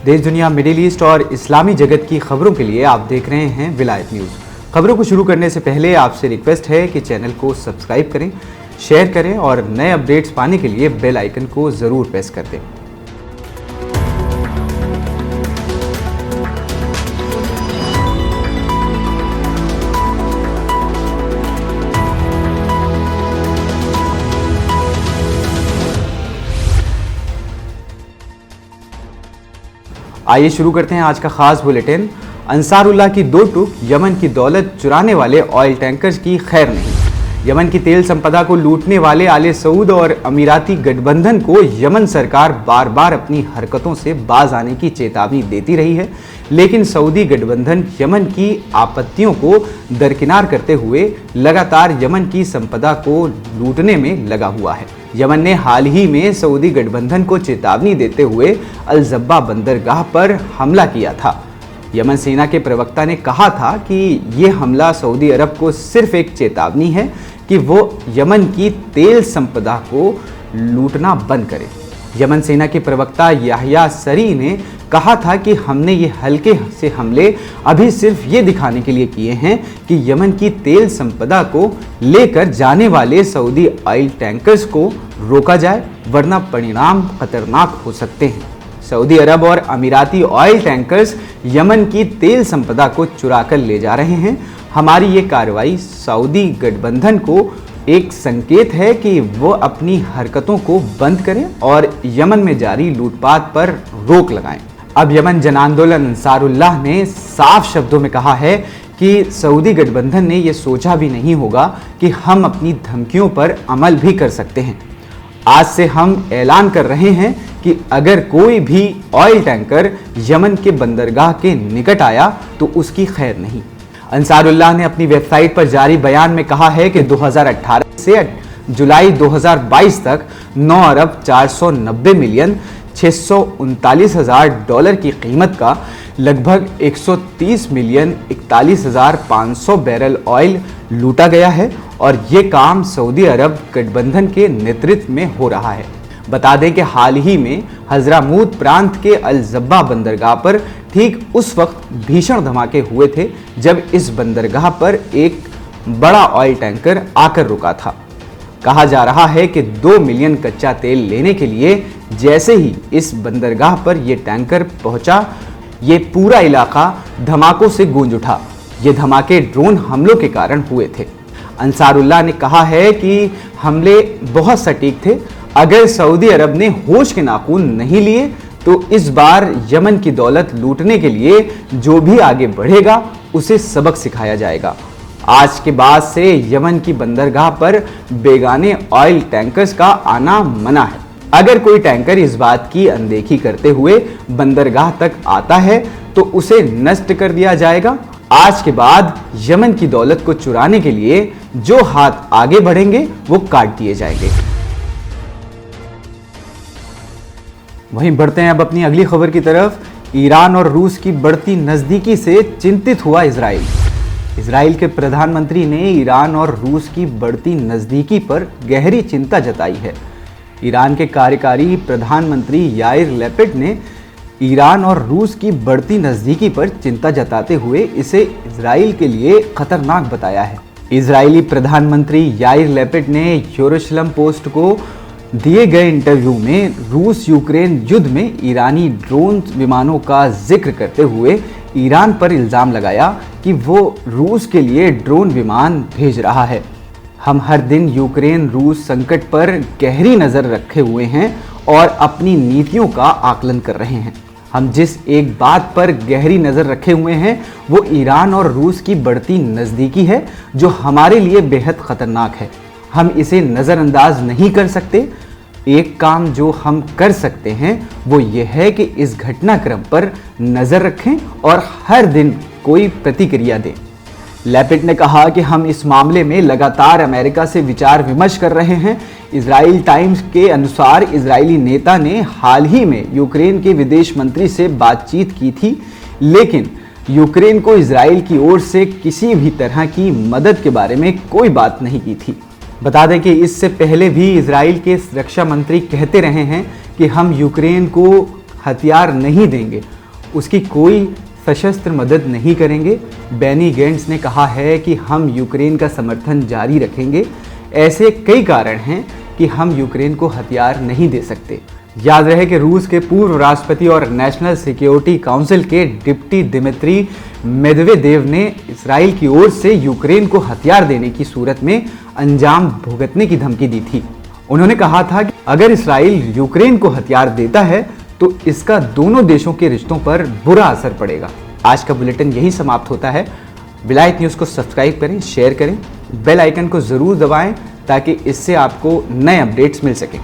देश दुनिया, middle east और इस्लामी जगत की खबरों के लिए आप देख रहे हैं विलायत न्यूज़। खबरों को शुरू करने से पहले आपसे रिक्वेस्ट है कि चैनल को सब्सक्राइब करें, शेयर करें और नए अपडेट्स पाने के लिए बेल आइकन को ज़रूर प्रेस कर दें। आइए शुरू करते हैं आज का खास बुलेटिन। अंसारुल्लाह की दो टूक, यमन की दौलत चुराने वाले ऑयल टैंकर्स की खैर नहीं। यमन की तेल संपदा को लूटने वाले आले सऊद और अमीराती गठबंधन को यमन सरकार बार बार अपनी हरकतों से बाज आने की चेतावनी देती रही है, लेकिन सऊदी गठबंधन यमन की आपत्तियों को दरकिनार करते हुए लगातार यमन की संपदा को लूटने में लगा हुआ है। यमन ने हाल ही में सऊदी गठबंधन को चेतावनी देते हुए अल जब्बा बंदरगाह पर हमला किया था। यमन सेना के प्रवक्ता ने कहा था कि ये हमला सऊदी अरब को सिर्फ एक चेतावनी है कि वो यमन की तेल संपदा को लूटना बंद करे। यमन सेना के प्रवक्ता याह्या सरी ने कहा था कि हमने ये हल्के से हमले अभी सिर्फ ये दिखाने के लिए किए हैं कि यमन की तेल संपदा को लेकर जाने वाले सऊदी ऑयल टैंकर्स को रोका जाए, वरना परिणाम खतरनाक हो सकते हैं। सऊदी अरब और अमीराती ऑयल टैंकर्स यमन की तेल संपदा को चुरा कर ले जा रहे हैं। हमारी ये कार्रवाई सऊदी गठबंधन को एक संकेत है कि वो अपनी हरकतों को बंद करें और यमन में जारी लूटपाट पर रोक लगाएं। अब यमन जन आंदोलन अंसारुल्लाह ने साफ शब्दों में कहा है कि सऊदी गठबंधन ने यह सोचा भी नहीं होगा कि हम अपनी धमकियों पर अमल भी कर सकते हैं। आज से हम ऐलान कर रहे हैं कि अगर कोई भी ऑयल टैंकर यमन के बंदरगाह के निकट आया तो उसकी खैर नहीं। अंसारुल्लाह ने अपनी वेबसाइट पर जारी बयान में कहा है कि 2018 से जुलाई 2022 तक 9 अरब 490 मिलियन 639 हजार डॉलर की कीमत का लगभग 130 मिलियन 41,500 बैरल ऑयल लूटा गया है और ये काम सऊदी अरब गठबंधन के नेतृत्व में हो रहा है। बता दें कि हाल ही में हजरामूत प्रांत के अल जब्बा बंदरगाह पर ठीक उस वक्त भीषण धमाके हुए थे जब इस बंदरगाह पर एक बड़ा ऑयल टैंकर आकर रुका था। कहा जा रहा है कि 2 मिलियन कच्चा तेल लेने के लिए जैसे ही इस बंदरगाह पर यह टैंकर पहुंचा, ये पूरा इलाका धमाकों से गूंज उठा। ये धमाके ड्रोन हमलों के कारण हुए थे। अंसारुल्लाह ने कहा है कि हमले बहुत सटीक थे। अगर सऊदी अरब ने होश के नाखून नहीं लिए तो इस बार यमन की दौलत लूटने के लिए जो भी आगे बढ़ेगा उसे सबक सिखाया जाएगा। आज के बाद से यमन की बंदरगाह पर बेगाने ऑयल टैंकर्स का आना मना है। अगर कोई टैंकर इस बात की अनदेखी करते हुए बंदरगाह तक आता है तो उसे नष्ट कर दिया जाएगा। आज के बाद यमन की दौलत को चुराने के लिए जो हाथ आगे बढ़ेंगे वो काट दिए जाएंगे। वहीं बढ़ते हैं अब अपनी अगली खबर की तरफ। ईरान और रूस की बढ़ती नजदीकी से चिंतित हुआ इजराइल। इजराइल के प्रधानमंत्री ने ईरान और रूस की बढ़ती नजदीकी पर गहरी चिंता जताई है। ईरान के कार्यकारी प्रधानमंत्री याइर लैपिड ने ईरान और रूस की बढ़ती नजदीकी पर चिंता जताते हुए इसे इजराइल के लिए खतरनाक बताया है। इजरायली प्रधानमंत्री याइर लैपिड ने यरूशलेम पोस्ट को दिए गए इंटरव्यू में रूस यूक्रेन युद्ध में ईरानी ड्रोन विमानों का जिक्र करते हुए ईरान पर इल्ज़ाम लगाया कि वो रूस के लिए ड्रोन विमान भेज रहा है। हम हर दिन यूक्रेन रूस संकट पर गहरी नज़र रखे हुए हैं और अपनी नीतियों का आकलन कर रहे हैं। हम जिस एक बात पर गहरी नज़र रखे हुए हैं वो ईरान और रूस की बढ़ती नज़दीकी है, जो हमारे लिए बेहद ख़तरनाक है। हम इसे नज़रअंदाज नहीं कर सकते। एक काम जो हम कर सकते हैं वो ये है कि इस घटनाक्रम पर नज़र रखें और हर दिन कोई प्रतिक्रिया दें। लैपिड ने कहा कि हम इस मामले में लगातार अमेरिका से विचार विमर्श कर रहे हैं। इजराइल टाइम्स के अनुसार इजरायली नेता ने हाल ही में यूक्रेन के विदेश मंत्री से बातचीत की थी, लेकिन यूक्रेन को इजराइल की ओर से किसी भी तरह की मदद के बारे में कोई बात नहीं की थी। बता दें कि इससे पहले भी इजराइल के रक्षा मंत्री कहते रहे हैं कि हम यूक्रेन को हथियार नहीं देंगे उसकी कोई सशस्त्र मदद नहीं करेंगे। बेनी गेंट्स ने कहा है कि हम यूक्रेन का समर्थन जारी रखेंगे। ऐसे कई कारण हैं कि हम यूक्रेन को हथियार नहीं दे सकते। याद रहे कि रूस के पूर्व राष्ट्रपति और नेशनल सिक्योरिटी काउंसिल के डिप्टी दिमित्री मेदवेदेव ने इस्राइल की ओर से यूक्रेन को हथियार देने की सूरत में अंजाम भुगतने की धमकी दी थी। उन्होंने कहा था कि अगर इस्राइल यूक्रेन को हथियार देता है तो इसका दोनों देशों के रिश्तों पर बुरा असर पड़ेगा। आज का बुलेटिन यही समाप्त होता है। विलायत न्यूज़ को सब्सक्राइब करें, शेयर करें, बेल आइकन को ज़रूर दबाएं ताकि इससे आपको नए अपडेट्स मिल सकें।